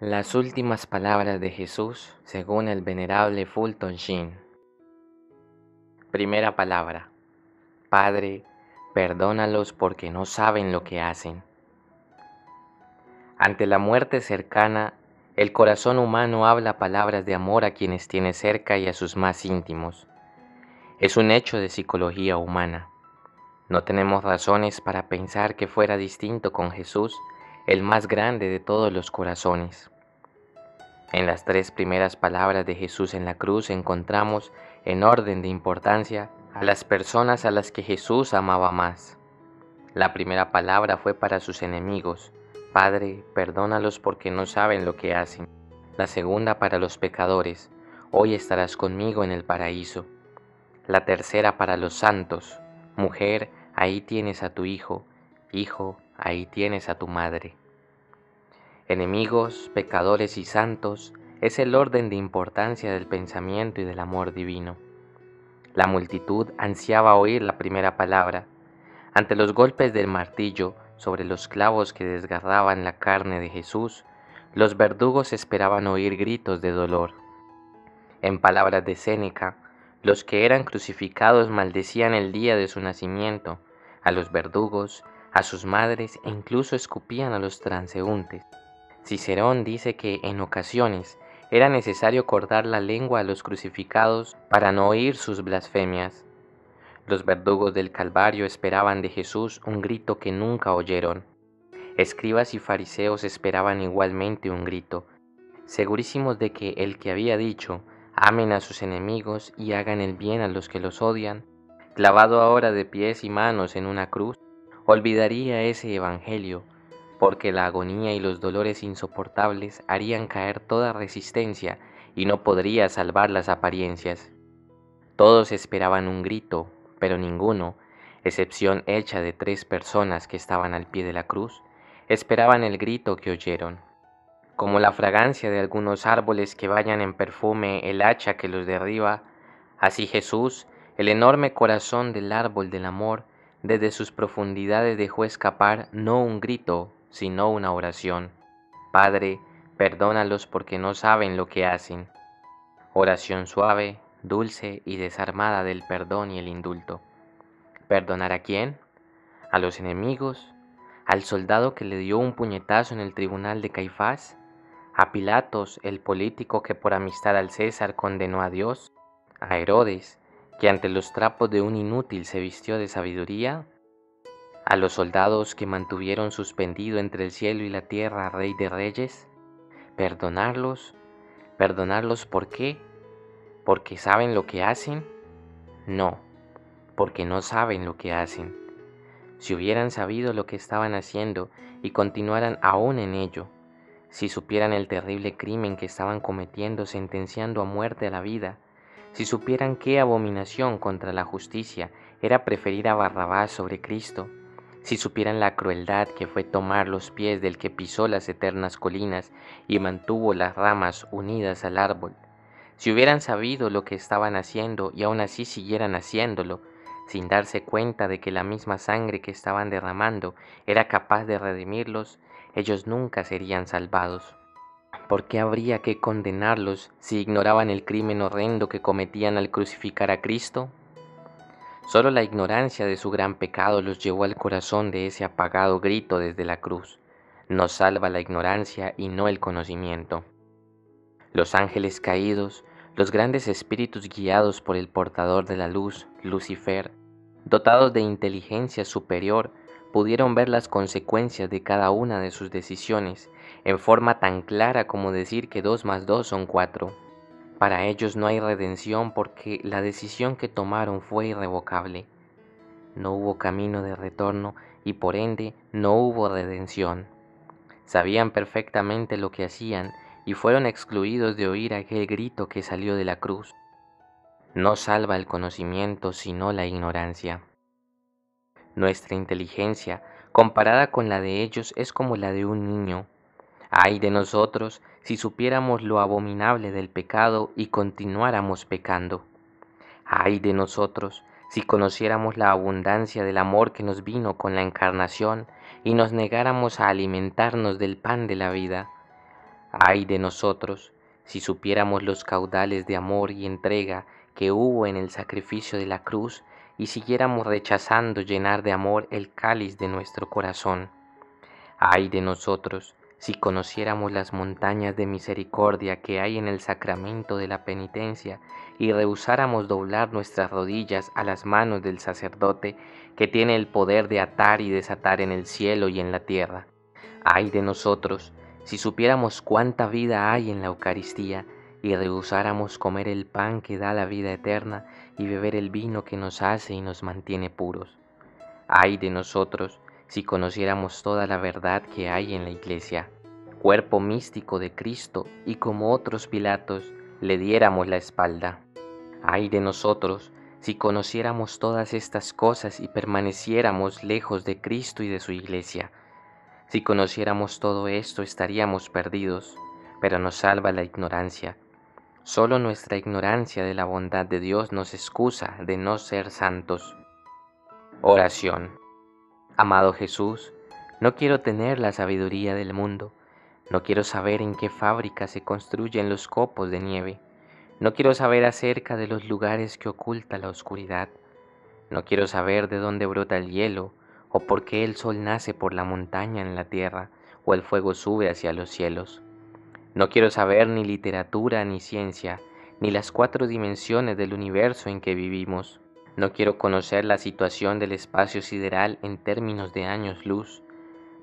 Las últimas palabras de Jesús según el venerable Fulton Sheen. Primera palabra. Padre, perdónalos porque no saben lo que hacen. Ante la muerte cercana, el corazón humano habla palabras de amor a quienes tiene cerca y a sus más íntimos. Es un hecho de psicología humana. No tenemos razones para pensar que fuera distinto con Jesús, el más grande de todos los corazones. En las tres primeras palabras de Jesús en la cruz encontramos, en orden de importancia, a las personas a las que Jesús amaba más. La primera palabra fue para sus enemigos: Padre, perdónalos porque no saben lo que hacen. La segunda para los pecadores: Hoy estarás conmigo en el paraíso. La tercera para los santos: Mujer, ahí tienes a tu hijo. Hijo, ahí tienes a tu madre. Enemigos, pecadores y santos es el orden de importancia del pensamiento y del amor divino. La multitud ansiaba oír la primera palabra. Ante los golpes del martillo sobre los clavos que desgarraban la carne de Jesús, los verdugos esperaban oír gritos de dolor. En palabras de Séneca, los que eran crucificados maldecían el día de su nacimiento, a los verdugos, a sus madres e incluso escupían a los transeúntes. Cicerón dice que en ocasiones era necesario cortar la lengua a los crucificados para no oír sus blasfemias. Los verdugos del Calvario esperaban de Jesús un grito que nunca oyeron. Escribas y fariseos esperaban igualmente un grito, segurísimos de que el que había dicho: amen a sus enemigos y hagan el bien a los que los odian, clavado ahora de pies y manos en una cruz, olvidaría ese evangelio, porque la agonía y los dolores insoportables harían caer toda resistencia y no podría salvar las apariencias. Todos esperaban un grito, pero ninguno, excepción hecha de 3 personas que estaban al pie de la cruz, esperaban el grito que oyeron. Como la fragancia de algunos árboles que bañan en perfume el hacha que los derriba, así Jesús, el enorme corazón del árbol del amor, desde sus profundidades dejó escapar no un grito, sino una oración: Padre, perdónalos porque no saben lo que hacen. Oración suave, dulce y desarmada del perdón y el indulto. ¿Perdonar a quién? ¿A los enemigos? ¿Al soldado que le dio un puñetazo en el tribunal de Caifás? ¿A Pilatos, el político que por amistad al César condenó a Dios? ¿A Herodes, que ante los trapos de un inútil se vistió de sabiduría? ¿A los soldados que mantuvieron suspendido entre el cielo y la tierra al Rey de Reyes? ¿Perdonarlos? ¿Perdonarlos por qué? ¿Porque saben lo que hacen? No, porque no saben lo que hacen. Si hubieran sabido lo que estaban haciendo y continuaran aún en ello, si supieran el terrible crimen que estaban cometiendo sentenciando a muerte a la vida, si supieran qué abominación contra la justicia era preferir a Barrabás sobre Cristo, si supieran la crueldad que fue tomar los pies del que pisó las eternas colinas y mantuvo las ramas unidas al árbol, si hubieran sabido lo que estaban haciendo y aún así siguieran haciéndolo, sin darse cuenta de que la misma sangre que estaban derramando era capaz de redimirlos, ellos nunca serían salvados. ¿Por qué habría que condenarlos si ignoraban el crimen horrendo que cometían al crucificar a Cristo? Solo la ignorancia de su gran pecado los llevó al corazón de ese apagado grito desde la cruz. Nos salva la ignorancia y no el conocimiento. Los ángeles caídos, los grandes espíritus guiados por el portador de la luz, Lucifer, dotados de inteligencia superior, pudieron ver las consecuencias de cada una de sus decisiones en forma tan clara como decir que 2 más 2 son 4. Para ellos no hay redención porque la decisión que tomaron fue irrevocable. No hubo camino de retorno y por ende no hubo redención. Sabían perfectamente lo que hacían y fueron excluidos de oír aquel grito que salió de la cruz. No salva el conocimiento sino la ignorancia. Nuestra inteligencia, comparada con la de ellos, es como la de un niño. Ay de nosotros si supiéramos lo abominable del pecado y continuáramos pecando. Ay de nosotros si conociéramos la abundancia del amor que nos vino con la encarnación y nos negáramos a alimentarnos del pan de la vida. Ay de nosotros, si supiéramos los caudales de amor y entrega que hubo en el sacrificio de la cruz, y siguiéramos rechazando llenar de amor el cáliz de nuestro corazón. Ay de nosotros, si conociéramos las montañas de misericordia que hay en el sacramento de la penitencia, y rehusáramos doblar nuestras rodillas a las manos del sacerdote que tiene el poder de atar y desatar en el cielo y en la tierra. Ay de nosotros, si supiéramos cuánta vida hay en la Eucaristía, y rehusáramos comer el pan que da la vida eterna y beber el vino que nos hace y nos mantiene puros. Ay de nosotros, si conociéramos toda la verdad que hay en la Iglesia, cuerpo místico de Cristo, y como otros Pilatos, le diéramos la espalda. Ay de nosotros, si conociéramos todas estas cosas y permaneciéramos lejos de Cristo y de su Iglesia. Si conociéramos todo esto estaríamos perdidos, pero nos salva la ignorancia. Solo nuestra ignorancia de la bondad de Dios nos excusa de no ser santos. Oración. Amado Jesús, no quiero tener la sabiduría del mundo, no quiero saber en qué fábrica se construyen los copos de nieve, no quiero saber acerca de los lugares que oculta la oscuridad, no quiero saber de dónde brota el hielo, o por qué el sol nace por la montaña en la tierra, o el fuego sube hacia los cielos. No quiero saber ni literatura ni ciencia, ni las 4 dimensiones del universo en que vivimos. No quiero conocer la situación del espacio sideral en términos de años luz.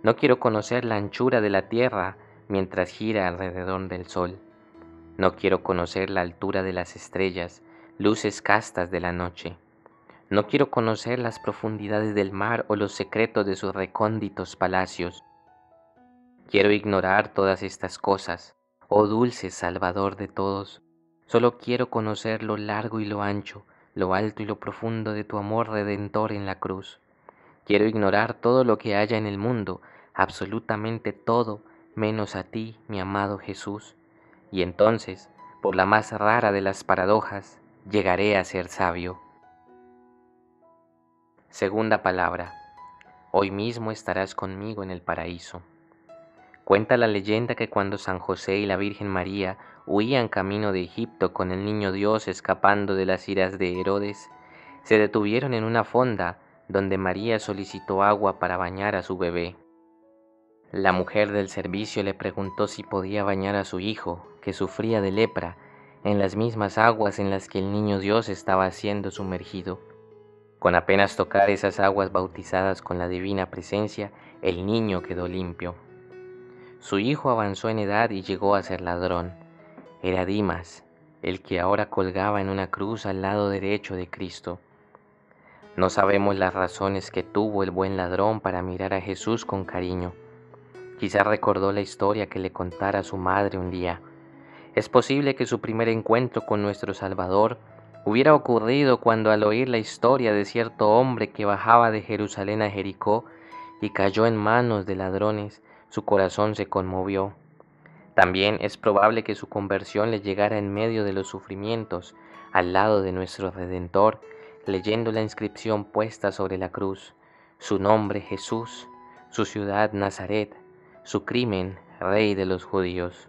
No quiero conocer la anchura de la Tierra mientras gira alrededor del Sol. No quiero conocer la altura de las estrellas, luces castas de la noche. No quiero conocer las profundidades del mar o los secretos de sus recónditos palacios. Quiero ignorar todas estas cosas, oh dulce Salvador de todos. Solo quiero conocer lo largo y lo ancho, lo alto y lo profundo de tu amor redentor en la cruz. Quiero ignorar todo lo que haya en el mundo, absolutamente todo, menos a ti, mi amado Jesús. Y entonces, por la más rara de las paradojas, llegaré a ser sabio. Segunda palabra. Hoy mismo estarás conmigo en el paraíso. Cuenta la leyenda que cuando San José y la Virgen María huían camino de Egipto con el niño Dios escapando de las iras de Herodes, se detuvieron en una fonda donde María solicitó agua para bañar a su bebé. La mujer del servicio le preguntó si podía bañar a su hijo, que sufría de lepra, en las mismas aguas en las que el niño Dios estaba siendo sumergido. Con apenas tocar esas aguas bautizadas con la divina presencia, el niño quedó limpio. Su hijo avanzó en edad y llegó a ser ladrón. Era Dimas, el que ahora colgaba en una cruz al lado derecho de Cristo. No sabemos las razones que tuvo el buen ladrón para mirar a Jesús con cariño. Quizá recordó la historia que le contara su madre un día. Es posible que su primer encuentro con nuestro Salvador hubiera ocurrido cuando al oír la historia de cierto hombre que bajaba de Jerusalén a Jericó y cayó en manos de ladrones, su corazón se conmovió. También es probable que su conversión le llegara en medio de los sufrimientos, al lado de nuestro Redentor, leyendo la inscripción puesta sobre la cruz, su nombre Jesús, su ciudad Nazaret, su crimen Rey de los judíos.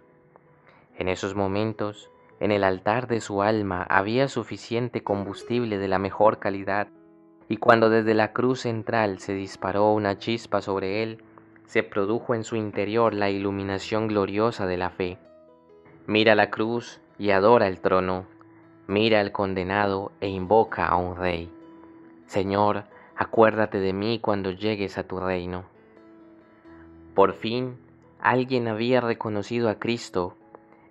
En esos momentos, en el altar de su alma había suficiente combustible de la mejor calidad, y cuando desde la cruz central se disparó una chispa sobre él, se produjo en su interior la iluminación gloriosa de la fe. Mira la cruz y adora el trono, mira al condenado e invoca a un rey. Señor, acuérdate de mí cuando llegues a tu reino. Por fin, alguien había reconocido a Cristo.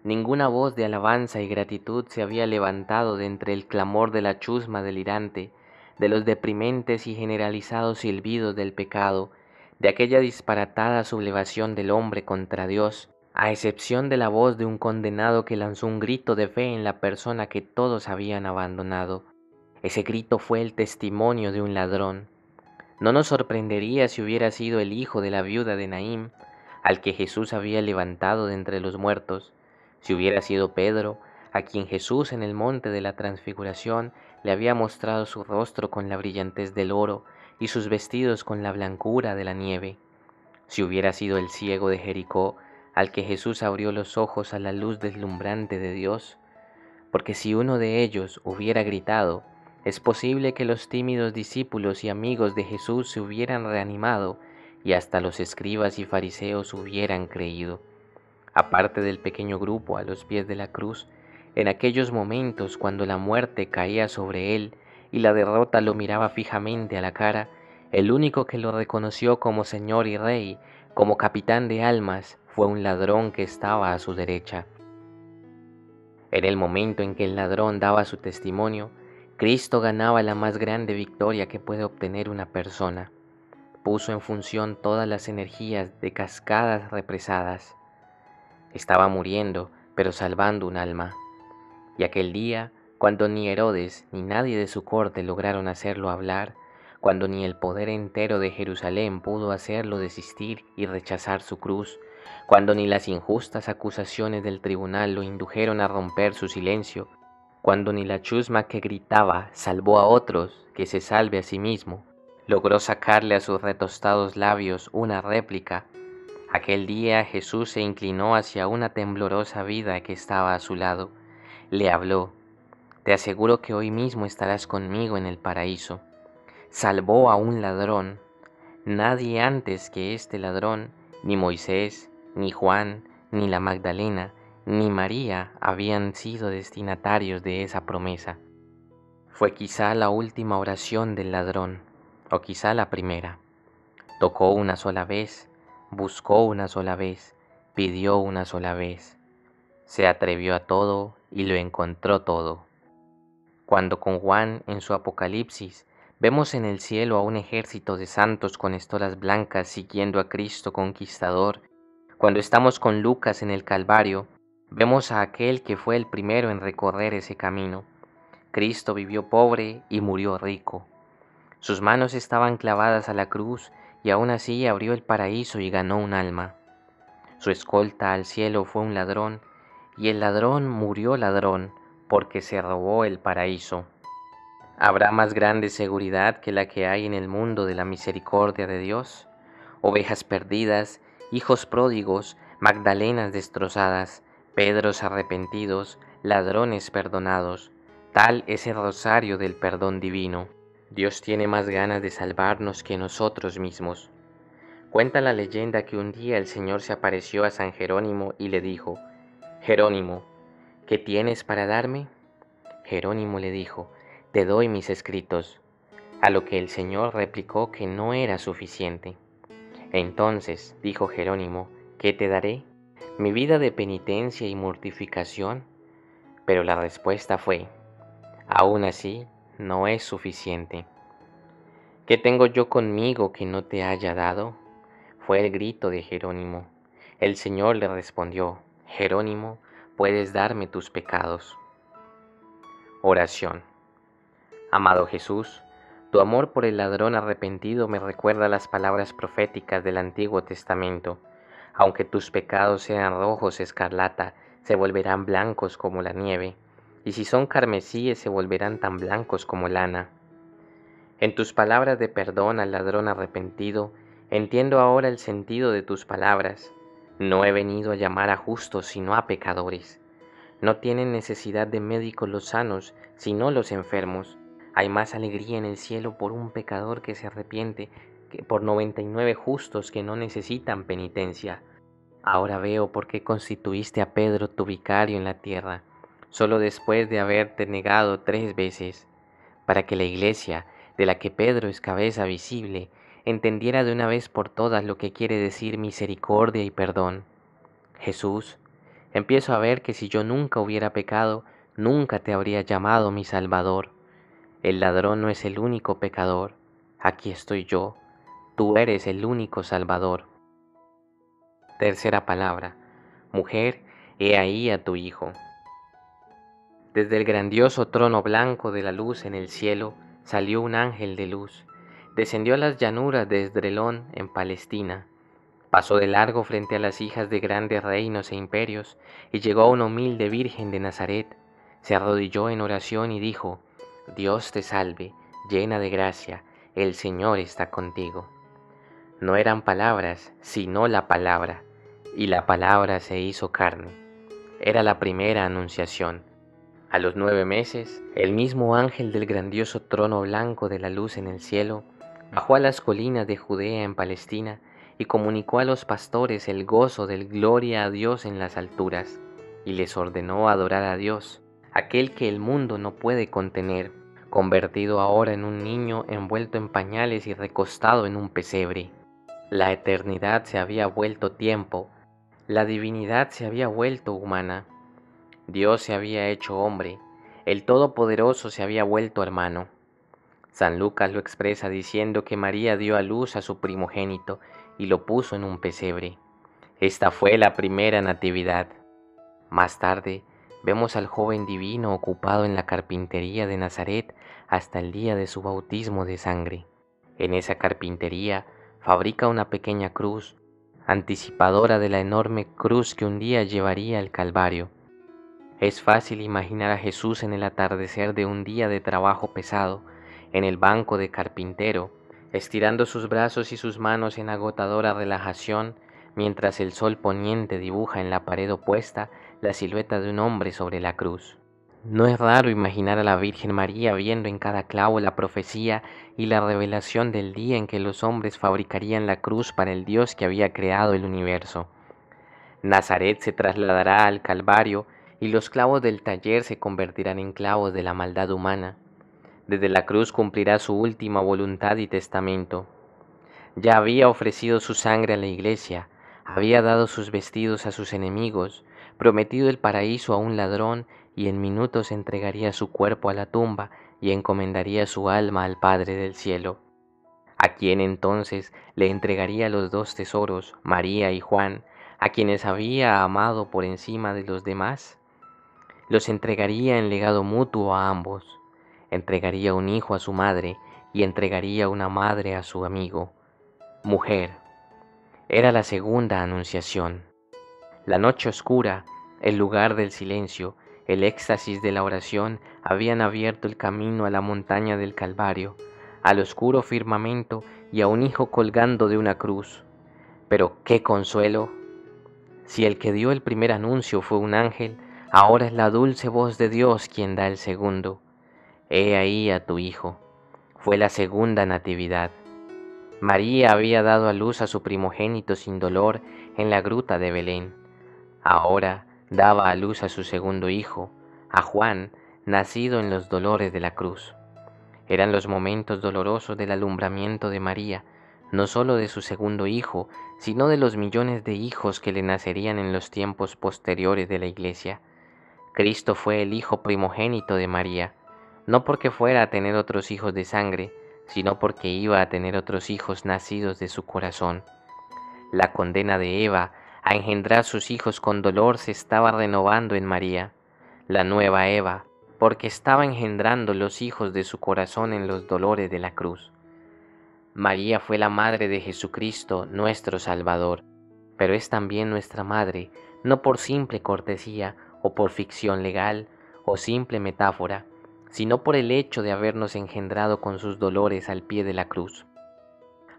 Ninguna voz de alabanza y gratitud se había levantado de entre el clamor de la chusma delirante, de los deprimentes y generalizados silbidos del pecado, de aquella disparatada sublevación del hombre contra Dios, a excepción de la voz de un condenado que lanzó un grito de fe en la persona que todos habían abandonado. Ese grito fue el testimonio de un ladrón. No nos sorprendería si hubiera sido el hijo de la viuda de Naín, al que Jesús había levantado de entre los muertos, si hubiera sido Pedro, a quien Jesús en el monte de la transfiguración le había mostrado su rostro con la brillantez del oro y sus vestidos con la blancura de la nieve, si hubiera sido el ciego de Jericó, al que Jesús abrió los ojos a la luz deslumbrante de Dios, porque si uno de ellos hubiera gritado, es posible que los tímidos discípulos y amigos de Jesús se hubieran reanimado y hasta los escribas y fariseos hubieran creído. Aparte del pequeño grupo a los pies de la cruz, en aquellos momentos cuando la muerte caía sobre él y la derrota lo miraba fijamente a la cara, el único que lo reconoció como Señor y Rey, como capitán de almas, fue un ladrón que estaba a su derecha. En el momento en que el ladrón daba su testimonio, Cristo ganaba la más grande victoria que puede obtener una persona. Puso en función todas las energías de cascadas represadas. Estaba muriendo, pero salvando un alma. Y aquel día, cuando ni Herodes ni nadie de su corte lograron hacerlo hablar, cuando ni el poder entero de Jerusalén pudo hacerlo desistir y rechazar su cruz, cuando ni las injustas acusaciones del tribunal lo indujeron a romper su silencio, cuando ni la chusma que gritaba salvó a otros, que se salve a sí mismo, logró sacarle a sus retostados labios una réplica, aquel día Jesús se inclinó hacia una temblorosa vida que estaba a su lado, le habló: te aseguro que hoy mismo estarás conmigo en el paraíso. Salvó a un ladrón. Nadie antes que este ladrón, ni Moisés, ni Juan, ni la Magdalena, ni María habían sido destinatarios de esa promesa. Fue quizá la última oración del ladrón, o quizá la primera. Tocó una sola vez, buscó una sola vez, pidió una sola vez. Se atrevió a todo y lo encontró todo. Cuando con Juan en su Apocalipsis vemos en el cielo a un ejército de santos con estolas blancas siguiendo a Cristo conquistador, cuando estamos con Lucas en el Calvario, vemos a aquel que fue el primero en recorrer ese camino. Cristo vivió pobre y murió rico. Sus manos estaban clavadas a la cruz y aún así abrió el paraíso y ganó un alma. Su escolta al cielo fue un ladrón, y el ladrón murió ladrón, porque se robó el paraíso. ¿Habrá más grande seguridad que la que hay en el mundo de la misericordia de Dios? Ovejas perdidas, hijos pródigos, Magdalenas destrozadas, Pedros arrepentidos, ladrones perdonados. Tal es el rosario del perdón divino. Dios tiene más ganas de salvarnos que nosotros mismos. Cuenta la leyenda que un día el Señor se apareció a San Jerónimo y le dijo: Jerónimo, ¿qué tienes para darme? Jerónimo le dijo: te doy mis escritos. A lo que el Señor replicó que no era suficiente. Entonces dijo Jerónimo: ¿qué te daré? ¿Mi vida de penitencia y mortificación? Pero la respuesta fue: aún así no es suficiente. ¿Qué tengo yo conmigo que no te haya dado? Fue el grito de Jerónimo. El Señor le respondió: Jerónimo, puedes darme tus pecados. Oración. Amado Jesús, tu amor por el ladrón arrepentido me recuerda las palabras proféticas del Antiguo Testamento. Aunque tus pecados sean rojos escarlata, se volverán blancos como la nieve, y si son carmesíes se volverán tan blancos como lana. En tus palabras de perdón al ladrón arrepentido, entiendo ahora el sentido de tus palabras. No he venido a llamar a justos sino a pecadores. No tienen necesidad de médicos los sanos, sino los enfermos. Hay más alegría en el cielo por un pecador que se arrepiente que por 99 justos que no necesitan penitencia. Ahora veo por qué constituiste a Pedro tu vicario en la tierra, solo después de haberte negado 3 veces, para que la iglesia, de la que Pedro es cabeza visible, entendiera de una vez por todas lo que quiere decir misericordia y perdón. Jesús, empiezo a ver que si yo nunca hubiera pecado, nunca te habría llamado mi Salvador. El ladrón no es el único pecador. Aquí estoy yo. Tú eres el único Salvador. Tercera palabra. Mujer, he ahí a tu Hijo. Desde el grandioso trono blanco de la luz en el cielo salió un ángel de luz. Descendió a las llanuras de Esdrelón en Palestina. Pasó de largo frente a las hijas de grandes reinos e imperios y llegó a una humilde virgen de Nazaret. Se arrodilló en oración y dijo: Dios te salve, llena de gracia, el Señor está contigo. No eran palabras, sino la palabra. y la palabra se hizo carne. Era la primera anunciación. A los 9 meses, el mismo ángel del grandioso trono blanco de la luz en el cielo bajó a las colinas de Judea en Palestina y comunicó a los pastores el gozo del gloria a Dios en las alturas, y les ordenó adorar a Dios, aquel que el mundo no puede contener, convertido ahora en un niño envuelto en pañales y recostado en un pesebre. La eternidad se había vuelto tiempo, la divinidad se había vuelto humana, Dios se había hecho hombre, el Todopoderoso se había vuelto hermano. San Lucas lo expresa diciendo que María dio a luz a su primogénito y lo puso en un pesebre. Esta fue la primera natividad. Más tarde, vemos al joven divino ocupado en la carpintería de Nazaret hasta el día de su bautismo de sangre. En esa carpintería fabrica una pequeña cruz, anticipadora de la enorme cruz que un día llevaría al Calvario. Es fácil imaginar a Jesús en el atardecer de un día de trabajo pesado, en el banco de carpintero, estirando sus brazos y sus manos en agotadora relajación, mientras el sol poniente dibuja en la pared opuesta la silueta de un hombre sobre la cruz. No es raro imaginar a la Virgen María viendo en cada clavo la profecía y la revelación del día en que los hombres fabricarían la cruz para el Dios que había creado el universo. Nazaret se trasladará al Calvario y los clavos del taller se convertirán en clavos de la maldad humana. Desde la cruz cumplirá su última voluntad y testamento. Ya había ofrecido su sangre a la iglesia, había dado sus vestidos a sus enemigos, prometido el paraíso a un ladrón y en minutos entregaría su cuerpo a la tumba y encomendaría su alma al Padre del cielo. ¿A quién entonces le entregaría los dos tesoros, María y Juan, a quienes había amado por encima de los demás? Los entregaría en legado mutuo a ambos. Entregaría un hijo a su madre y entregaría una madre a su amigo. Mujer. Era la segunda anunciación. La noche oscura, el lugar del silencio, el éxtasis de la oración habían abierto el camino a la montaña del Calvario, al oscuro firmamento y a un hijo colgando de una cruz. Pero qué consuelo. Si el que dio el primer anuncio fue un ángel, ahora es la dulce voz de Dios quien da el segundo. He ahí a tu hijo. Fue la segunda natividad. María había dado a luz a su primogénito sin dolor en la gruta de Belén. Ahora daba a luz a su segundo hijo, a Juan, nacido en los dolores de la cruz. Eran los momentos dolorosos del alumbramiento de María, no sólo de su segundo hijo, sino de los millones de hijos que le nacerían en los tiempos posteriores de la Iglesia. Cristo fue el hijo primogénito de María, no porque fuera a tener otros hijos de sangre, sino porque iba a tener otros hijos nacidos de su corazón. La condena de Eva a engendrar sus hijos con dolor se estaba renovando en María, la nueva Eva, porque estaba engendrando los hijos de su corazón en los dolores de la cruz. María fue la madre de Jesucristo, nuestro Salvador, pero es también nuestra madre, no por simple cortesía o por ficción legal o simple metáfora, sino por el hecho de habernos engendrado con sus dolores al pie de la cruz,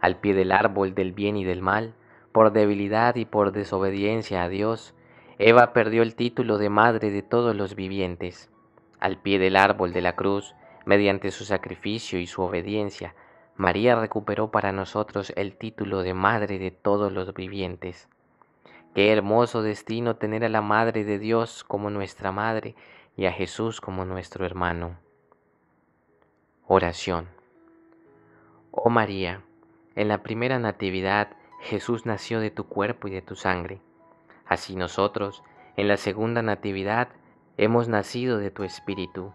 al pie del árbol del bien y del mal. Por debilidad y por desobediencia a Dios, Eva perdió el título de madre de todos los vivientes. Al pie del árbol de la cruz, mediante su sacrificio y su obediencia, María recuperó para nosotros el título de madre de todos los vivientes. Qué hermoso destino tener a la Madre de Dios como nuestra madre y a Jesús como nuestro hermano. Oración. Oh María, en la primera natividad Jesús nació de tu cuerpo y de tu sangre. Así nosotros, en la segunda natividad, hemos nacido de tu espíritu.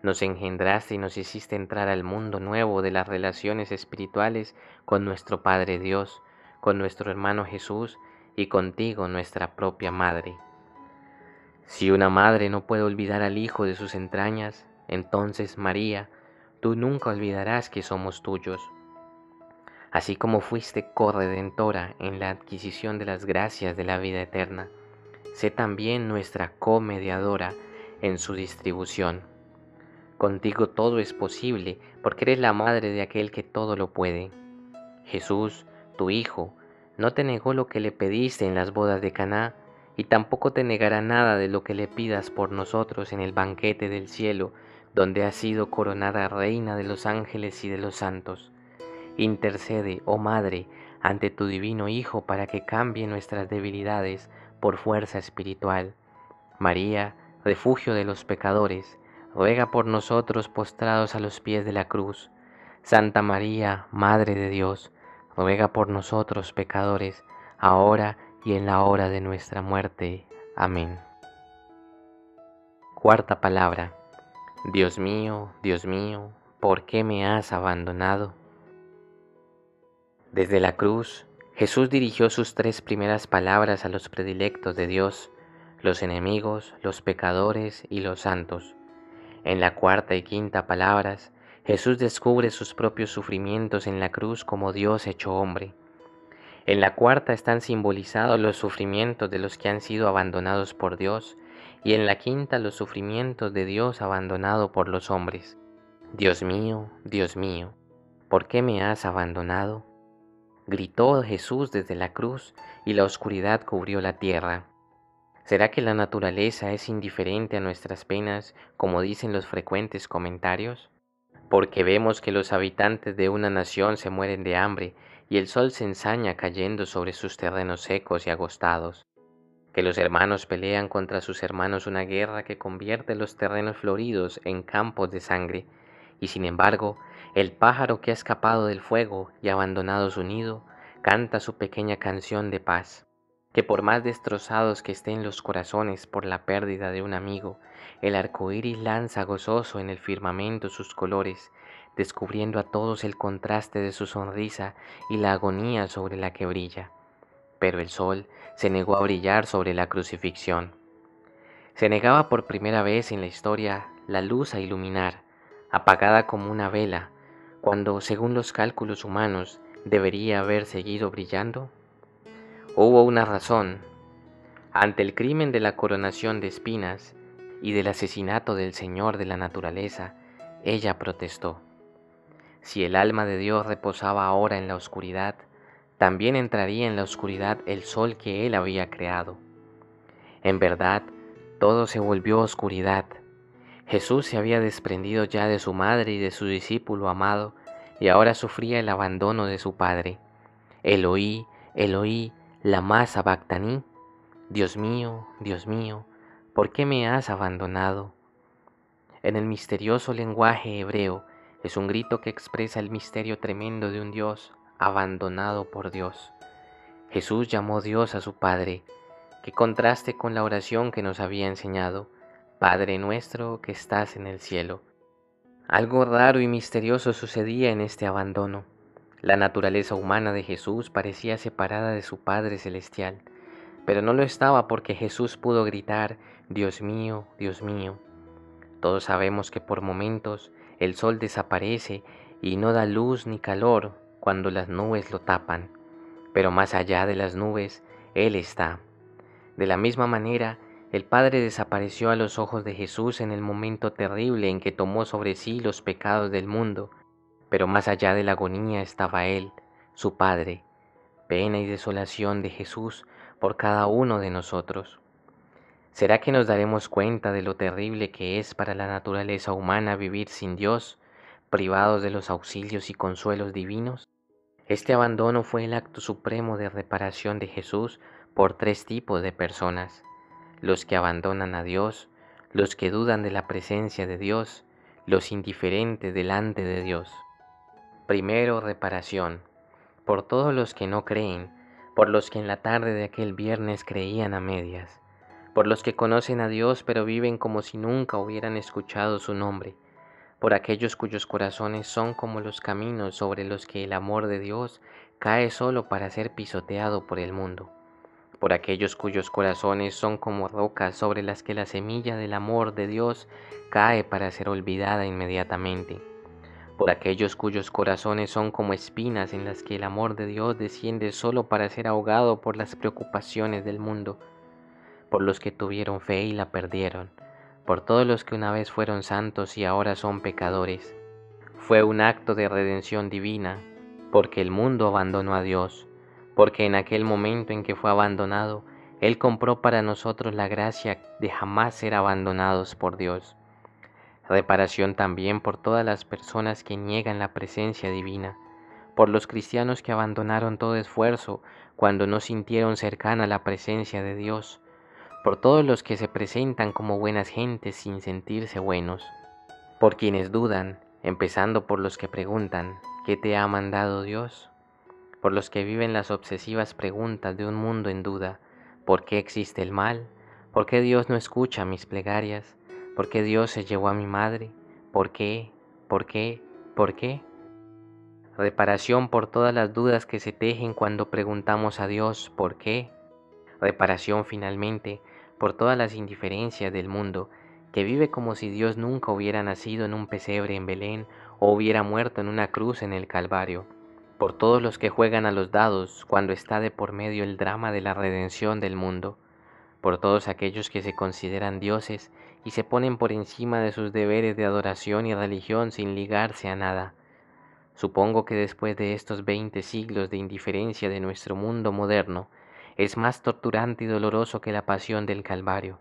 Nos engendraste y nos hiciste entrar al mundo nuevo de las relaciones espirituales con nuestro Padre Dios, con nuestro hermano Jesús y contigo, nuestra propia madre. Si una madre no puede olvidar al hijo de sus entrañas, entonces, María, tú nunca olvidarás que somos tuyos. Así como fuiste corredentora en la adquisición de las gracias de la vida eterna, sé también nuestra comediadora en su distribución. Contigo todo es posible, porque eres la madre de aquel que todo lo puede. Jesús, tu Hijo, No te negó lo que le pediste en las bodas de Caná, y tampoco te negará nada de lo que le pidas por nosotros en el banquete del cielo, donde has sido coronada reina de los ángeles y de los santos. Intercede, oh Madre, ante tu divino Hijo para que cambie nuestras debilidades por fuerza espiritual. María, refugio de los pecadores, ruega por nosotros postrados a los pies de la cruz. Santa María, Madre de Dios, ruega por nosotros pecadores, ahora y en la hora de nuestra muerte. Amén. Cuarta palabra. Dios mío, ¿por qué me has abandonado? Desde la cruz, Jesús dirigió sus tres primeras palabras a los predilectos de Dios, los enemigos, los pecadores y los santos. En la cuarta y quinta palabras, Jesús descubre sus propios sufrimientos en la cruz como Dios hecho hombre. En la cuarta están simbolizados los sufrimientos de los que han sido abandonados por Dios, y en la quinta los sufrimientos de Dios abandonado por los hombres. Dios mío, ¿por qué me has abandonado? Gritó Jesús desde la cruz, y la oscuridad cubrió la tierra. ¿Será que la naturaleza es indiferente a nuestras penas, como dicen los frecuentes comentarios? Porque vemos que los habitantes de una nación se mueren de hambre y el sol se ensaña cayendo sobre sus terrenos secos y agostados, que los hermanos pelean contra sus hermanos una guerra que convierte los terrenos floridos en campos de sangre, y sin embargo, el pájaro que ha escapado del fuego y abandonado su nido, canta su pequeña canción de paz, que por más destrozados que estén los corazones por la pérdida de un amigo, el arco iris lanza gozoso en el firmamento sus colores, descubriendo a todos el contraste de su sonrisa y la agonía sobre la que brilla. Pero el sol se negó a brillar sobre la crucifixión. Se negaba por primera vez en la historia la luz a iluminar, apagada como una vela, cuando, según los cálculos humanos, debería haber seguido brillando. Hubo una razón. Ante el crimen de la coronación de espinas y del asesinato del Señor de la naturaleza, ella protestó. Si el alma de Dios reposaba ahora en la oscuridad, también entraría en la oscuridad el sol que Él había creado. En verdad, todo se volvió oscuridad. Jesús se había desprendido ya de su madre y de su discípulo amado, y ahora sufría el abandono de su Padre. Eloí, Eloí, lama sabactani. Dios mío, ¿por qué me has abandonado? En el misterioso lenguaje hebreo, es un grito que expresa el misterio tremendo de un Dios abandonado por Dios. Jesús llamó Dios a su Padre, que contraste con la oración que nos había enseñado, Padre nuestro que estás en el cielo. Algo raro y misterioso sucedía en este abandono. La naturaleza humana de Jesús parecía separada de su Padre celestial, pero no lo estaba porque Jesús pudo gritar, Dios mío, Dios mío. Todos sabemos que por momentos el sol desaparece y no da luz ni calor cuando las nubes lo tapan, pero más allá de las nubes, Él está. De la misma manera, el Padre desapareció a los ojos de Jesús en el momento terrible en que tomó sobre sí los pecados del mundo, pero más allá de la agonía estaba Él, su Padre, pena y desolación de Jesús por cada uno de nosotros. ¿Será que nos daremos cuenta de lo terrible que es para la naturaleza humana vivir sin Dios, privados de los auxilios y consuelos divinos? Este abandono fue el acto supremo de reparación de Jesús por tres tipos de personas: los que abandonan a Dios, los que dudan de la presencia de Dios, los indiferentes delante de Dios. Primero, reparación, por todos los que no creen, por los que en la tarde de aquel viernes creían a medias, por los que conocen a Dios pero viven como si nunca hubieran escuchado su nombre, por aquellos cuyos corazones son como los caminos sobre los que el amor de Dios cae solo para ser pisoteado por el mundo, por aquellos cuyos corazones son como rocas sobre las que la semilla del amor de Dios cae para ser olvidada inmediatamente, por aquellos cuyos corazones son como espinas en las que el amor de Dios desciende solo para ser ahogado por las preocupaciones del mundo, por los que tuvieron fe y la perdieron, por todos los que una vez fueron santos y ahora son pecadores. Fue un acto de redención divina, porque el mundo abandonó a Dios, porque en aquel momento en que fue abandonado, Él compró para nosotros la gracia de jamás ser abandonados por Dios. Reparación también por todas las personas que niegan la presencia divina, por los cristianos que abandonaron todo esfuerzo cuando no sintieron cercana la presencia de Dios, por todos los que se presentan como buenas gentes sin sentirse buenos, por quienes dudan, empezando por los que preguntan, ¿qué te ha mandado Dios? Por los que viven las obsesivas preguntas de un mundo en duda, ¿por qué existe el mal? ¿Por qué Dios no escucha mis plegarias? ¿Por qué Dios se llevó a mi madre? ¿Por qué? ¿Por qué? ¿Por qué? Reparación por todas las dudas que se tejen cuando preguntamos a Dios ¿por qué? Reparación finalmente por todas las indiferencias del mundo, que vive como si Dios nunca hubiera nacido en un pesebre en Belén o hubiera muerto en una cruz en el Calvario, por todos los que juegan a los dados cuando está de por medio el drama de la redención del mundo, por todos aquellos que se consideran dioses y se ponen por encima de sus deberes de adoración y religión sin ligarse a nada. Supongo que después de estos 20 siglos de indiferencia de nuestro mundo moderno, es más torturante y doloroso que la pasión del Calvario.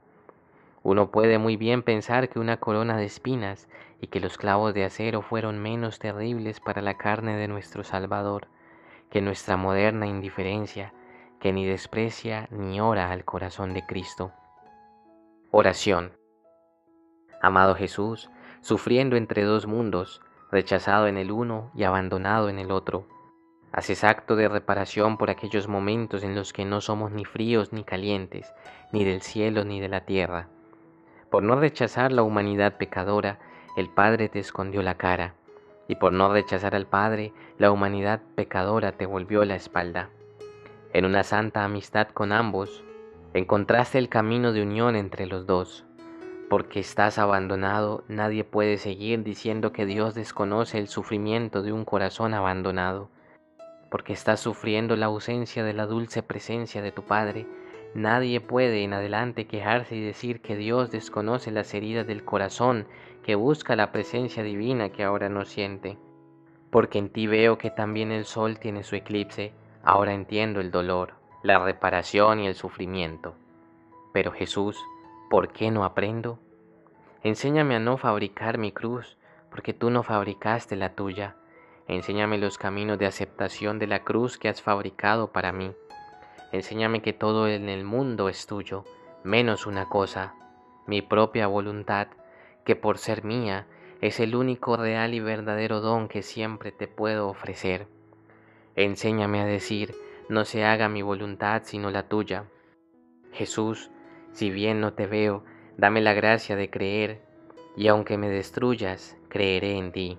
Uno puede muy bien pensar que una corona de espinas y que los clavos de acero fueron menos terribles para la carne de nuestro Salvador que nuestra moderna indiferencia, que ni desprecia ni ora al corazón de Cristo. Oración. Amado Jesús, sufriendo entre dos mundos, rechazado en el uno y abandonado en el otro, haces acto de reparación por aquellos momentos en los que no somos ni fríos ni calientes, ni del cielo ni de la tierra. Por no rechazar la humanidad pecadora, el Padre te escondió la cara, y por no rechazar al Padre, la humanidad pecadora te volvió la espalda. En una santa amistad con ambos, encontraste el camino de unión entre los dos. Porque estás abandonado, nadie puede seguir diciendo que Dios desconoce el sufrimiento de un corazón abandonado. Porque estás sufriendo la ausencia de la dulce presencia de tu Padre, nadie puede en adelante quejarse y decir que Dios desconoce las heridas del corazón que busca la presencia divina que ahora no siente. Porque en ti veo que también el sol tiene su eclipse, ahora entiendo el dolor, la reparación y el sufrimiento. Pero Jesús, ¿por qué no aprendo? Enséñame a no fabricar mi cruz, porque tú no fabricaste la tuya. Enséñame los caminos de aceptación de la cruz que has fabricado para mí. Enséñame que todo en el mundo es tuyo, menos una cosa, mi propia voluntad, que por ser mía es el único real y verdadero don que siempre te puedo ofrecer. Enséñame a decir, no se haga mi voluntad sino la tuya. Jesús, si bien no te veo, dame la gracia de creer, y aunque me destruyas, creeré en ti.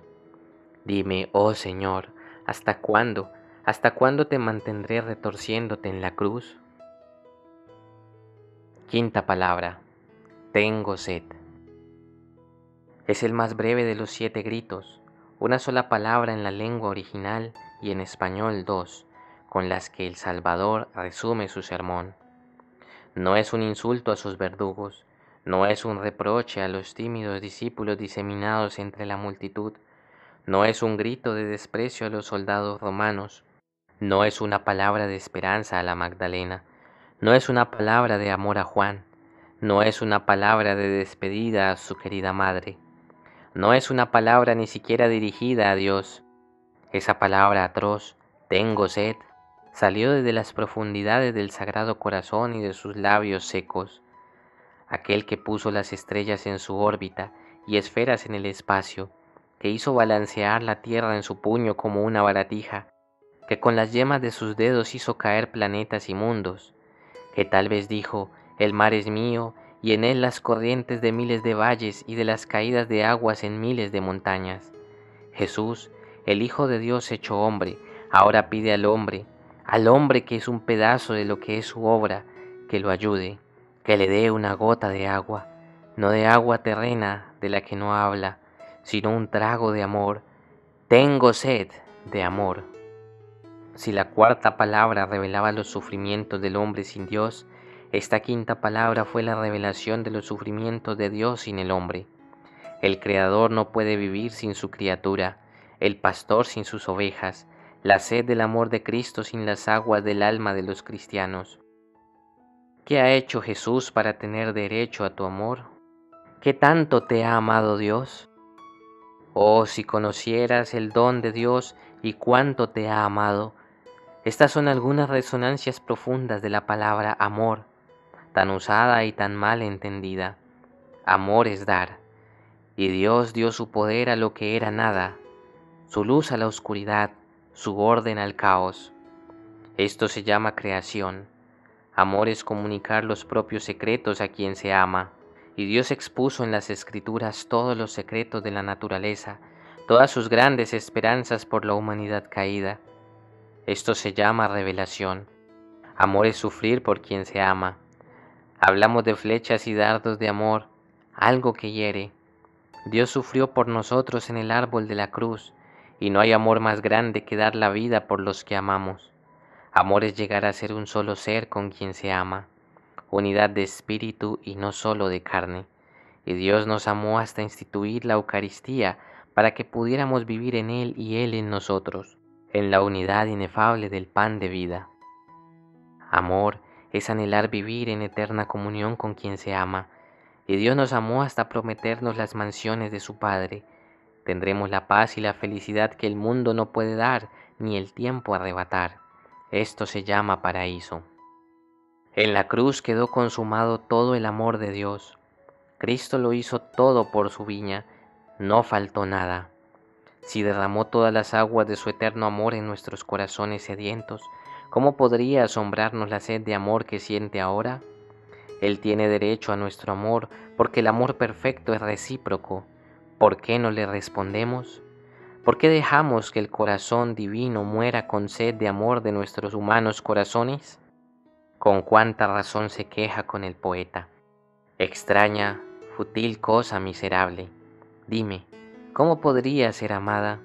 Dime, oh Señor, ¿hasta cuándo? ¿Hasta cuándo te mantendré retorciéndote en la cruz? Quinta palabra. Tengo sed. Es el más breve de los 7 gritos, una sola palabra en la lengua original y en español 2, con las que el Salvador resume su sermón. No es un insulto a sus verdugos, no es un reproche a los tímidos discípulos diseminados entre la multitud, no es un grito de desprecio a los soldados romanos, no es una palabra de esperanza a la Magdalena, no es una palabra de amor a Juan, no es una palabra de despedida a su querida madre, no es una palabra ni siquiera dirigida a Dios. Esa palabra atroz, tengo sed, salió desde las profundidades del Sagrado Corazón y de sus labios secos. Aquel que puso las estrellas en su órbita y esferas en el espacio, que hizo balancear la tierra en su puño como una baratija, que con las yemas de sus dedos hizo caer planetas y mundos, que tal vez dijo, el mar es mío, y en él las corrientes de miles de valles y de las caídas de aguas en miles de montañas. Jesús, el Hijo de Dios hecho hombre, ahora pide al hombre que es un pedazo de lo que es su obra, que lo ayude, que le dé una gota de agua, no de agua terrena de la que no habla, sino un trago de amor. Tengo sed de amor. Si la cuarta palabra revelaba los sufrimientos del hombre sin Dios, esta quinta palabra fue la revelación de los sufrimientos de Dios sin el hombre. El Creador no puede vivir sin su criatura, el pastor sin sus ovejas, la sed del amor de Cristo sin las aguas del alma de los cristianos. ¿Qué ha hecho Jesús para tener derecho a tu amor? ¿Qué tanto te ha amado Dios? Oh, si conocieras el don de Dios y cuánto te ha amado. Estas son algunas resonancias profundas de la palabra amor, tan usada y tan mal entendida. Amor es dar, y Dios dio su poder a lo que era nada, su luz a la oscuridad, su orden al caos. Esto se llama creación. Amor es comunicar los propios secretos a quien se ama, y Dios expuso en las Escrituras todos los secretos de la naturaleza, todas sus grandes esperanzas por la humanidad caída. Esto se llama revelación. Amor es sufrir por quien se ama. Hablamos de flechas y dardos de amor, algo que hiere. Dios sufrió por nosotros en el árbol de la cruz, y no hay amor más grande que dar la vida por los que amamos. Amor es llegar a ser un solo ser con quien se ama, unidad de espíritu y no solo de carne. Y Dios nos amó hasta instituir la Eucaristía para que pudiéramos vivir en Él y Él en nosotros, en la unidad inefable del pan de vida. Amor es anhelar vivir en eterna comunión con quien se ama, y Dios nos amó hasta prometernos las mansiones de su Padre. Tendremos la paz y la felicidad que el mundo no puede dar, ni el tiempo arrebatar. Esto se llama paraíso. En la cruz quedó consumado todo el amor de Dios. Cristo lo hizo todo por su viña, no faltó nada. Si derramó todas las aguas de su eterno amor en nuestros corazones sedientos, ¿cómo podría asombrarnos la sed de amor que siente ahora? Él tiene derecho a nuestro amor porque el amor perfecto es recíproco. ¿Por qué no le respondemos? ¿Por qué dejamos que el corazón divino muera con sed de amor de nuestros humanos corazones? Con cuánta razón se queja con el poeta. Extraña, fútil cosa miserable. Dime, ¿cómo podría ser amada?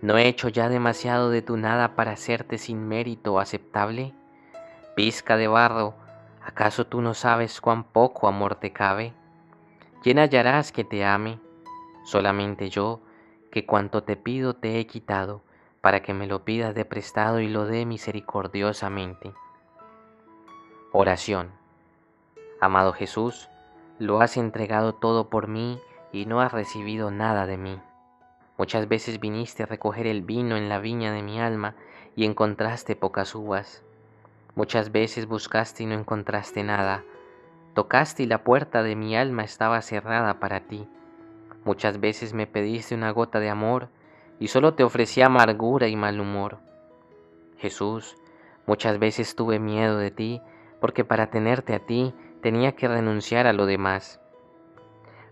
¿No he hecho ya demasiado de tu nada para hacerte sin mérito aceptable? Pizca de barro, ¿acaso tú no sabes cuán poco amor te cabe? ¿Quién hallarás que te ame? Solamente yo, que cuanto te pido te he quitado, para que me lo pidas de prestado y lo dé misericordiosamente. Oración. Amado Jesús, lo has entregado todo por mí y no has recibido nada de mí. Muchas veces viniste a recoger el vino en la viña de mi alma y encontraste pocas uvas. Muchas veces buscaste y no encontraste nada. Tocaste y la puerta de mi alma estaba cerrada para ti. Muchas veces me pediste una gota de amor y solo te ofrecí amargura y mal humor. Jesús, muchas veces tuve miedo de ti porque para tenerte a ti tenía que renunciar a lo demás.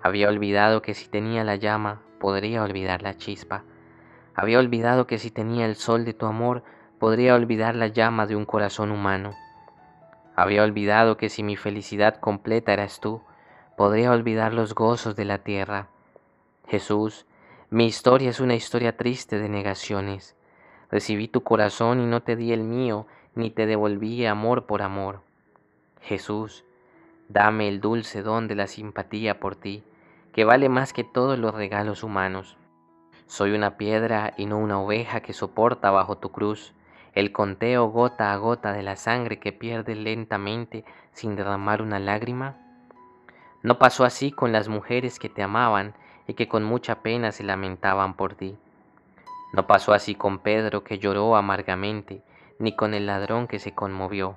Había olvidado que si tenía la llama podría olvidar la chispa. Había olvidado que si tenía el sol de tu amor podría olvidar la llama de un corazón humano. Había olvidado que si mi felicidad completa eras tú, podría olvidar los gozos de la tierra. Jesús, mi historia es una historia triste de negaciones. Recibí tu corazón y no te di el mío, ni te devolví amor por amor. Jesús, dame el dulce don de la simpatía por ti, que vale más que todos los regalos humanos. Soy una piedra y no una oveja que soporta bajo tu cruz el conteo gota a gota de la sangre que pierdes lentamente sin derramar una lágrima. No pasó así con las mujeres que te amaban y que con mucha pena se lamentaban por ti. No pasó así con Pedro que lloró amargamente, ni con el ladrón que se conmovió.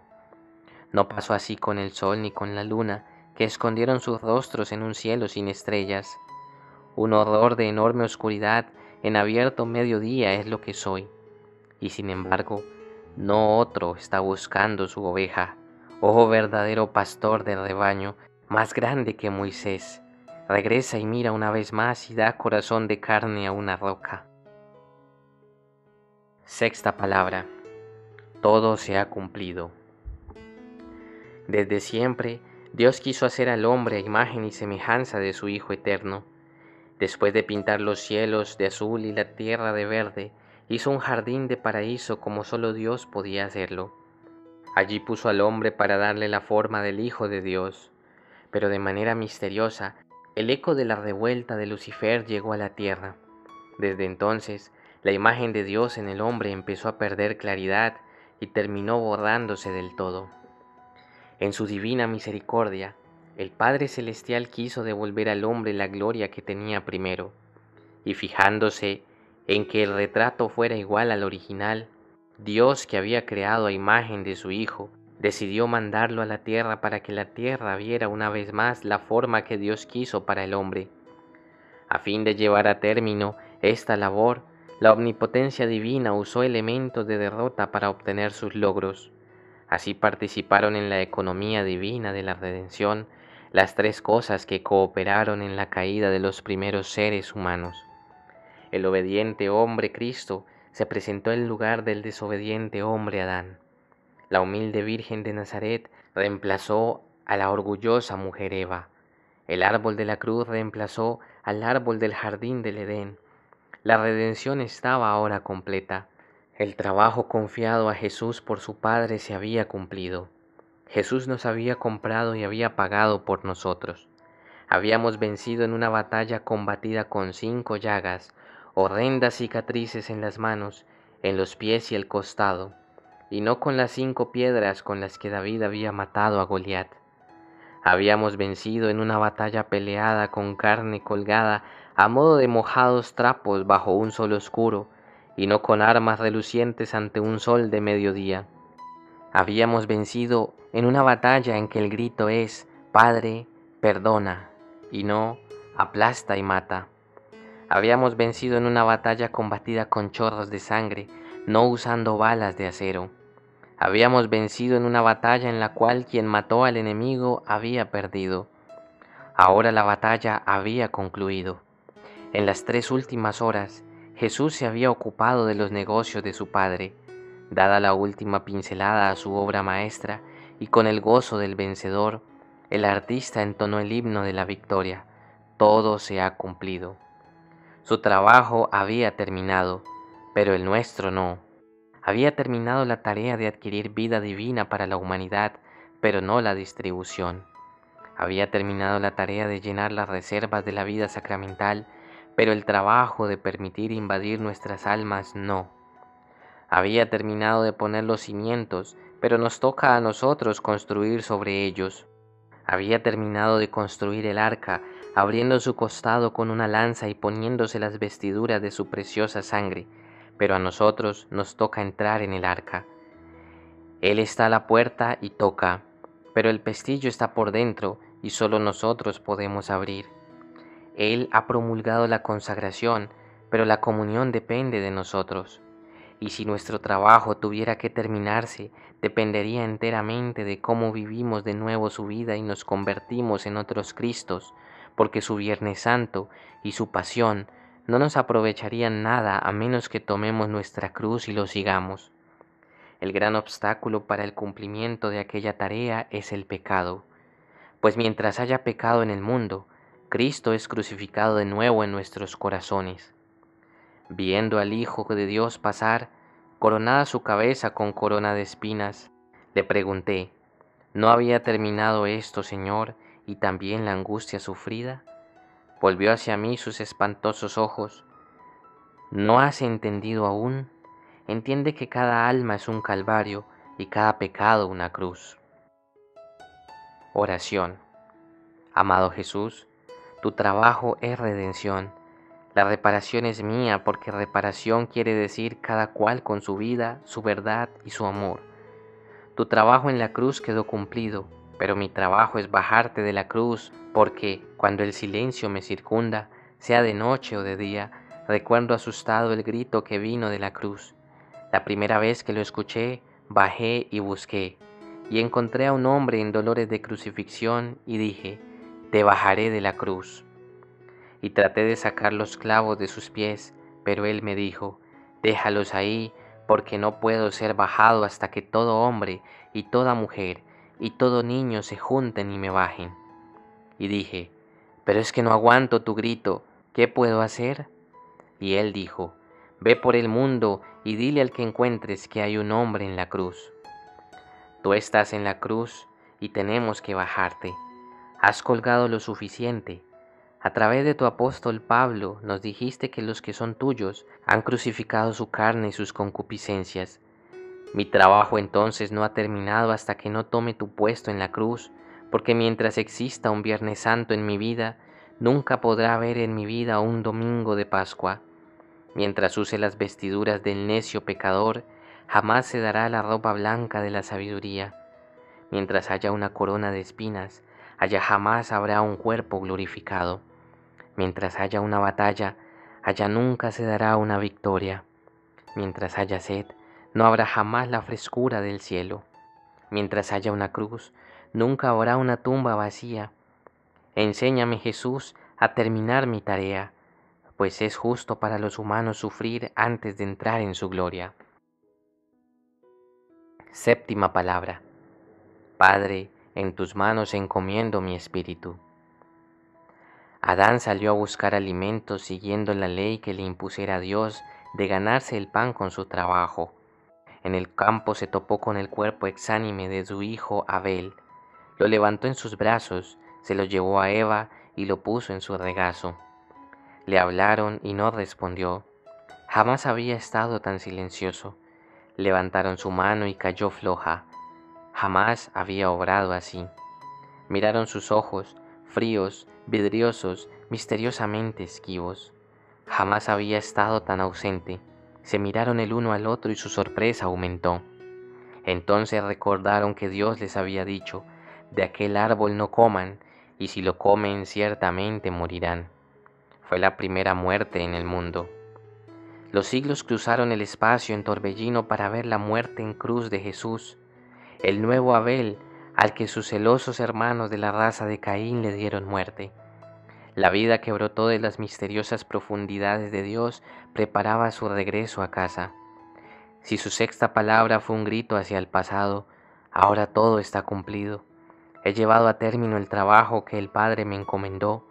No pasó así con el sol ni con la luna, que escondieron sus rostros en un cielo sin estrellas. Un horror de enorme oscuridad en abierto mediodía es lo que soy. Y sin embargo, no otro está buscando su oveja. Oh verdadero pastor del rebaño, más grande que Moisés, regresa y mira una vez más y da corazón de carne a una roca. Sexta palabra. Todo se ha cumplido. Desde siempre, Dios quiso hacer al hombre a imagen y semejanza de su Hijo eterno. Después de pintar los cielos de azul y la tierra de verde, hizo un jardín de paraíso como solo Dios podía hacerlo. Allí puso al hombre para darle la forma del Hijo de Dios. Pero de manera misteriosa, el eco de la revuelta de Lucifer llegó a la tierra. Desde entonces, La imagen de Dios en el hombre empezó a perder claridad y terminó borrándose del todo. En su divina misericordia, el Padre Celestial quiso devolver al hombre la gloria que tenía primero, y fijándose en que el retrato fuera igual al original, Dios, que había creado a imagen de su Hijo, decidió mandarlo a la tierra para que la tierra viera una vez más la forma que Dios quiso para el hombre. A fin de llevar a término esta labor, la omnipotencia divina usó elementos de derrota para obtener sus logros. Así participaron en la economía divina de la redención las tres cosas que cooperaron en la caída de los primeros seres humanos. El obediente hombre Cristo se presentó en lugar del desobediente hombre Adán. La humilde Virgen de Nazaret reemplazó a la orgullosa mujer Eva. El árbol de la cruz reemplazó al árbol del jardín del Edén. La redención estaba ahora completa. El trabajo confiado a Jesús por su Padre se había cumplido. Jesús nos había comprado y había pagado por nosotros. Habíamos vencido en una batalla combatida con 5 llagas, horrendas cicatrices en las manos, en los pies y el costado, y no con las 5 piedras con las que David había matado a Goliat. Habíamos vencido en una batalla peleada con carne colgada a modo de mojados trapos bajo un sol oscuro, y no con armas relucientes ante un sol de mediodía. Habíamos vencido en una batalla en que el grito es: Padre, perdona, y no aplasta y mata. Habíamos vencido en una batalla combatida con chorros de sangre, no usando balas de acero. Habíamos vencido en una batalla en la cual quien mató al enemigo había perdido. Ahora la batalla había concluido. En las 3 últimas horas, Jesús se había ocupado de los negocios de su Padre. Dada la última pincelada a su obra maestra, y con el gozo del vencedor, el artista entonó el himno de la victoria. Todo se ha cumplido. Su trabajo había terminado, pero el nuestro no. Había terminado la tarea de adquirir vida divina para la humanidad, pero no la distribución. Había terminado la tarea de llenar las reservas de la vida sacramental, pero el trabajo de permitir invadir nuestras almas no. Había terminado de poner los cimientos, pero nos toca a nosotros construir sobre ellos. Había terminado de construir el arca, abriendo su costado con una lanza y poniéndose las vestiduras de su preciosa sangre, pero a nosotros nos toca entrar en el arca. Él está a la puerta y toca, pero el pestillo está por dentro y solo nosotros podemos abrir. Él ha promulgado la consagración, pero la comunión depende de nosotros. Y si nuestro trabajo tuviera que terminarse, dependería enteramente de cómo vivimos de nuevo su vida y nos convertimos en otros Cristos, porque su Viernes Santo y su pasión no nos aprovecharían nada a menos que tomemos nuestra cruz y lo sigamos. El gran obstáculo para el cumplimiento de aquella tarea es el pecado, pues mientras haya pecado en el mundo, Cristo es crucificado de nuevo en nuestros corazones. Viendo al Hijo de Dios pasar, coronada su cabeza con corona de espinas, le pregunté: ¿no había terminado esto, Señor, y también la angustia sufrida? Volvió hacia mí sus espantosos ojos. ¿No has entendido aún? Entiende que cada alma es un calvario y cada pecado una cruz. Oración. Amado Jesús, tu trabajo es redención. La reparación es mía, porque reparación quiere decir cada cual con su vida, su verdad y su amor. Tu trabajo en la cruz quedó cumplido, pero mi trabajo es bajarte de la cruz, porque cuando el silencio me circunda, sea de noche o de día, recuerdo asustado el grito que vino de la cruz. La primera vez que lo escuché, bajé y busqué, y encontré a un hombre en dolores de crucifixión y dije: te bajaré de la cruz. Y traté de sacar los clavos de sus pies, pero él me dijo: déjalos ahí, porque no puedo ser bajado hasta que todo hombre y toda mujer y todo niño se junten y me bajen. Y dije: pero es que no aguanto tu grito, ¿qué puedo hacer? Y él dijo: ve por el mundo y dile al que encuentres que hay un hombre en la cruz. Tú estás en la cruz y tenemos que bajarte. Has colgado lo suficiente. A través de tu apóstol Pablo nos dijiste que los que son tuyos han crucificado su carne y sus concupiscencias. Mi trabajo entonces no ha terminado hasta que no tome tu puesto en la cruz, porque mientras exista un Viernes Santo en mi vida, nunca podrá haber en mi vida un domingo de Pascua. Mientras use las vestiduras del necio pecador, jamás se dará la ropa blanca de la sabiduría. Mientras haya una corona de espinas, allá jamás habrá un cuerpo glorificado. Mientras haya una batalla, allá nunca se dará una victoria. Mientras haya sed, no habrá jamás la frescura del cielo. Mientras haya una cruz, nunca habrá una tumba vacía. Enséñame, Jesús, a terminar mi tarea, pues es justo para los humanos sufrir antes de entrar en su gloria. Séptima palabra. Padre, en tus manos encomiendo mi espíritu. Adán salió a buscar alimento siguiendo la ley que le impusiera Dios de ganarse el pan con su trabajo. En el campo se topó con el cuerpo exánime de su hijo Abel. Lo levantó en sus brazos, se lo llevó a Eva y lo puso en su regazo. Le hablaron y no respondió. Jamás había estado tan silencioso. Levantaron su mano y cayó floja. Jamás había obrado así. Miraron sus ojos, fríos, vidriosos, misteriosamente esquivos. Jamás había estado tan ausente. Se miraron el uno al otro y su sorpresa aumentó. Entonces recordaron que Dios les había dicho, de aquel árbol no coman, y si lo comen ciertamente morirán. Fue la primera muerte en el mundo. Los siglos cruzaron el espacio en torbellino para ver la muerte en cruz de Jesús, el nuevo Abel, al que sus celosos hermanos de la raza de Caín le dieron muerte. La vida que brotó de las misteriosas profundidades de Dios preparaba su regreso a casa. Si su sexta palabra fue un grito hacia el pasado, ahora todo está cumplido. He llevado a término el trabajo que el Padre me encomendó.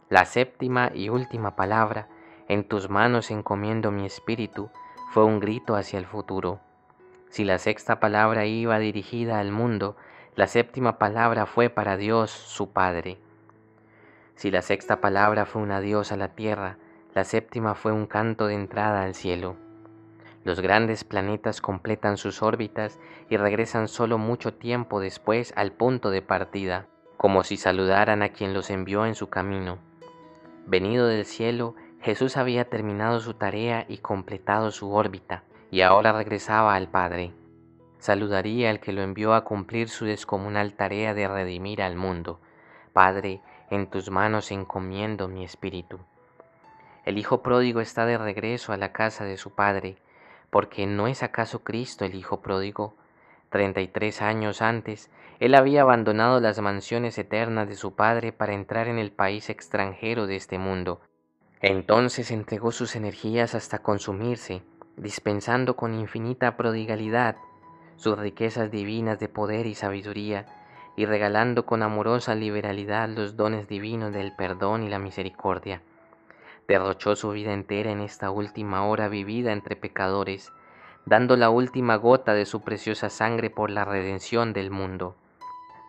La séptima y última palabra, en tus manos encomiendo mi espíritu, fue un grito hacia el futuro. Si la sexta palabra iba dirigida al mundo, la séptima palabra fue para Dios, su Padre. Si la sexta palabra fue un adiós a la tierra, la séptima fue un canto de entrada al cielo. Los grandes planetas completan sus órbitas y regresan solo mucho tiempo después al punto de partida, como si saludaran a quien los envió en su camino. Venido del cielo, Jesús había terminado su tarea y completado su órbita, y ahora regresaba al Padre. Saludaría al que lo envió a cumplir su descomunal tarea de redimir al mundo. Padre, en tus manos encomiendo mi espíritu. El hijo pródigo está de regreso a la casa de su padre, porque ¿no es acaso Cristo el hijo pródigo? 33 años antes, él había abandonado las mansiones eternas de su padre para entrar en el país extranjero de este mundo. Entonces entregó sus energías hasta consumirse, dispensando con infinita prodigalidad sus riquezas divinas de poder y sabiduría, y regalando con amorosa liberalidad los dones divinos del perdón y la misericordia. Derrochó su vida entera en esta última hora vivida entre pecadores, dando la última gota de su preciosa sangre por la redención del mundo.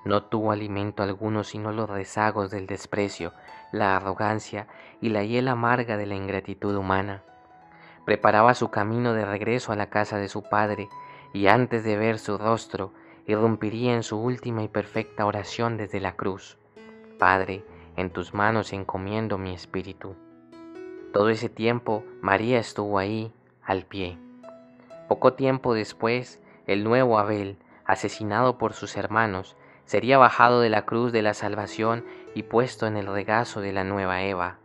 No tuvo alimento alguno sino los rezagos del desprecio, la arrogancia y la hiel amarga de la ingratitud humana. Preparaba su camino de regreso a la casa de su padre, y antes de ver su rostro, irrumpiría en su última y perfecta oración desde la cruz. Padre, en tus manos encomiendo mi espíritu. Todo ese tiempo María estuvo ahí, al pie. Poco tiempo después, el nuevo Abel, asesinado por sus hermanos, sería bajado de la cruz de la salvación y puesto en el regazo de la nueva Eva.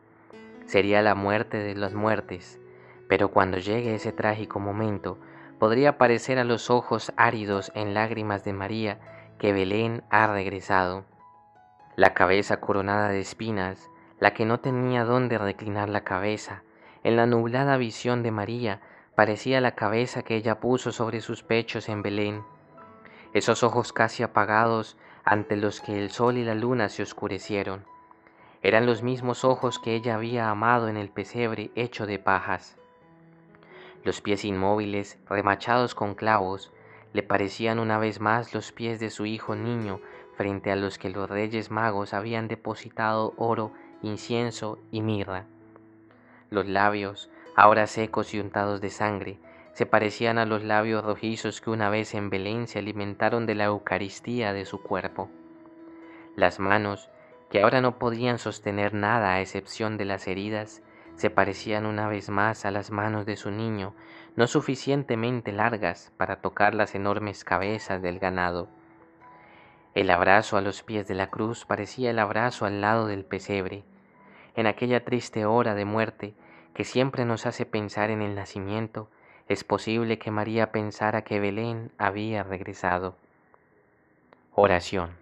Sería la muerte de las muertes, pero cuando llegue ese trágico momento, podría parecer a los ojos áridos en lágrimas de María que Belén ha regresado. La cabeza coronada de espinas, la que no tenía dónde reclinar la cabeza, en la nublada visión de María, parecía la cabeza que ella puso sobre sus pechos en Belén. Esos ojos casi apagados ante los que el sol y la luna se oscurecieron. Eran los mismos ojos que ella había amado en el pesebre hecho de pajas. Los pies inmóviles, remachados con clavos, le parecían una vez más los pies de su hijo niño frente a los que los reyes magos habían depositado oro, incienso y mirra. Los labios, ahora secos y untados de sangre, se parecían a los labios rojizos que una vez en Belén se alimentaron de la Eucaristía de su cuerpo. Las manos, que ahora no podían sostener nada a excepción de las heridas, se parecían una vez más a las manos de su niño, no suficientemente largas para tocar las enormes cabezas del ganado. El abrazo a los pies de la cruz parecía el abrazo al lado del pesebre, en aquella triste hora de muerte que siempre nos hace pensar en el nacimiento. Es posible que María pensara que Belén había regresado. Oración.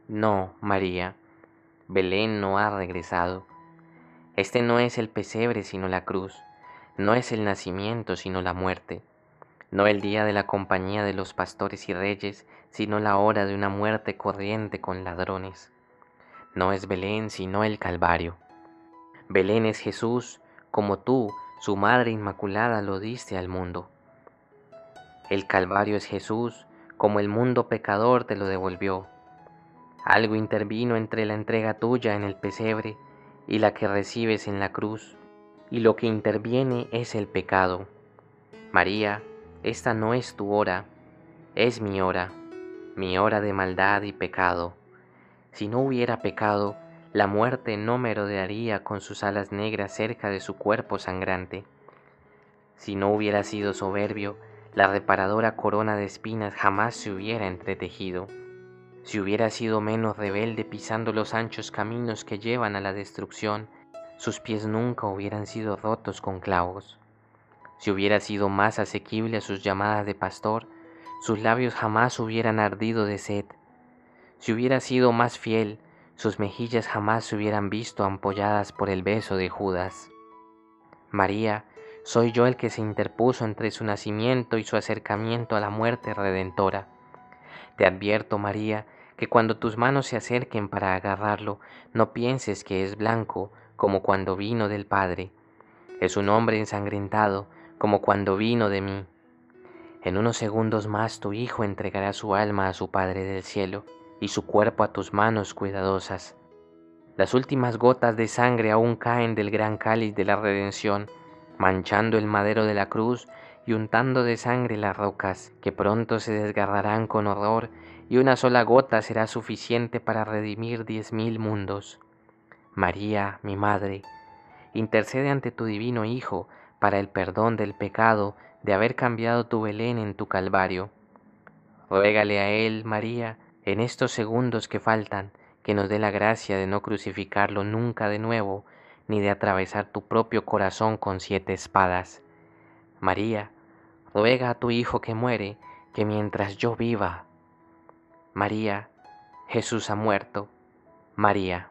No, María, Belén no ha regresado. Este no es el pesebre sino la cruz, no es el nacimiento sino la muerte, no el día de la compañía de los pastores y reyes, sino la hora de una muerte corriente con ladrones. No es Belén sino el Calvario. Belén es Jesús, como tú, su Madre Inmaculada, lo diste al mundo. El Calvario es Jesús, como el mundo pecador te lo devolvió. Algo intervino entre la entrega tuya en el pesebre y la que recibes en la cruz, y lo que interviene es el pecado. María, esta no es tu hora, es mi hora de maldad y pecado. Si no hubiera pecado, la muerte no merodearía con sus alas negras cerca de su cuerpo sangrante. Si no hubiera sido soberbio, la reparadora corona de espinas jamás se hubiera entretejido. Si hubiera sido menos rebelde pisando los anchos caminos que llevan a la destrucción, sus pies nunca hubieran sido rotos con clavos. Si hubiera sido más asequible a sus llamadas de pastor, sus labios jamás hubieran ardido de sed. Si hubiera sido más fiel, sus mejillas jamás se hubieran visto ampolladas por el beso de Judas. María, soy yo el que se interpuso entre su nacimiento y su acercamiento a la muerte redentora. Te advierto, María, que cuando tus manos se acerquen para agarrarlo, no pienses que es blanco, como cuando vino del Padre. Es un hombre ensangrentado, como cuando vino de mí. En unos segundos más tu Hijo entregará su alma a su Padre del cielo, y su cuerpo a tus manos cuidadosas. Las últimas gotas de sangre aún caen del gran cáliz de la redención, manchando el madero de la cruz y untando de sangre las rocas, que pronto se desgarrarán con horror, y una sola gota será suficiente para redimir 10.000 mundos. María, mi Madre, intercede ante tu divino Hijo para el perdón del pecado de haber cambiado tu Belén en tu Calvario. Ruégale a Él, María, en estos segundos que faltan, que nos dé la gracia de no crucificarlo nunca de nuevo, ni de atravesar tu propio corazón con 7 espadas. María, ruega a tu Hijo que muere, que mientras yo viva. María, Jesús ha muerto. María.